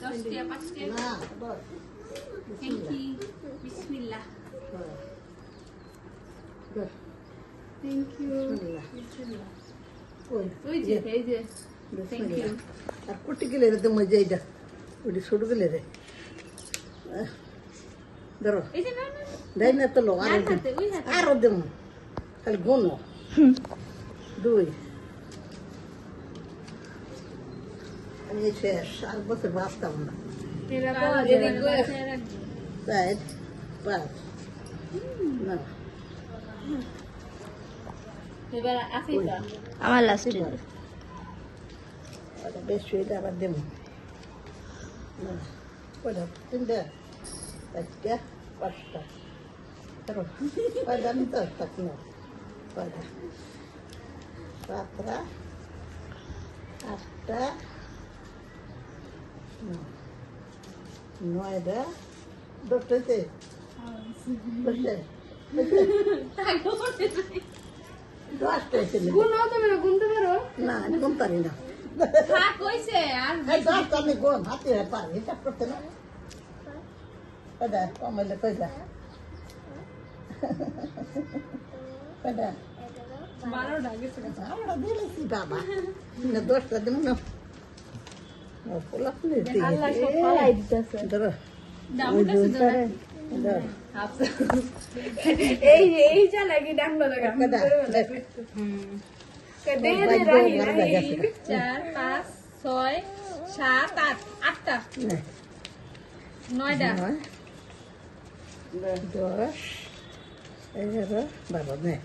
10 5 না বল thank you বিসমিল্লাহ বল thank you বিসমিল্লাহ ওই যে এই যে থ্যাংক ইউ আর কুটি গেলে রে তো মজা এইটা ওটি ছোট গেলে রে ধরো এই যে না দেয় না তো লো না হাতে ওই হাতে আরো দেব খালি গোনো 2 আমি শেষ আর বছর ভাবতাম না এরা তো এদিকে বাসায় রাখবো 4 5 না এবার আসিফা আমার লাস্ট ওটা বেশি এটা আবার দেব ওটা তিনটা চারটা পাঁচটা ধরো কয়টা নিতে থাকি না কয়টা 7টা 8টা 9টা 10টাতে 10টা ছিল গুনো তুমি গুনতে পারো না আমি কোন পারি না থাক কইছে আর এই 10টা আমি কোন হাতে পারি হিসাব করতে না কয়টা কমাইলে কয়টা কয়টা 12টা গেছে আমরা দিয়েছি বাবা না 10টা দেব না পোলা ফুলে আল্লাহ সব ফলাই দিতেছে ধরো দামটা শুধু ধরো এই যা লাগি ডাঙ্গো লাগা কয়টা দে দে রাহি 4 5 6 7 8 8টা 9টা 10 11 12 নে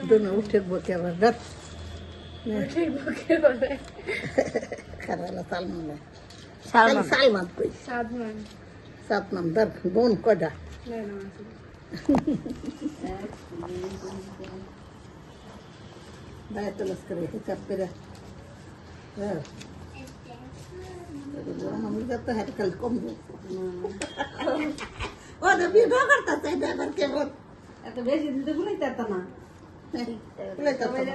দুনো উঠে বকে আবার রাত ঠিক বকে বলে খারালা সালমান সালমান সালমান কই সাদমান সাতনাম দর বোন কয়টা না না বায়তলস করে হিসাব করে হ্যাঁ আমি তো হাত কাল কম ও তো বিধা করতে চাই দেবার কেমন এত বেশি দিতে ভুলে যেত না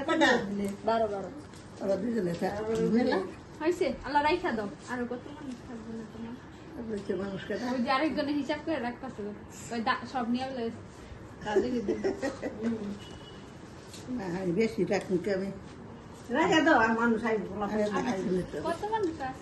কয়টা 12 ওরা দুজনে মেলা হইছে আল্লাহ রাইখা দাও আর কত মানুষ থাকবে না তোমার মানুষ কেটা ওই যে আরেকজনের হিসাব করে রাখতেছে ওই সব নিয়ে কাজে দিতে না বেশি রাখুন আমি রাজা দাও আর মানুষ আইব কত মানুষ আছে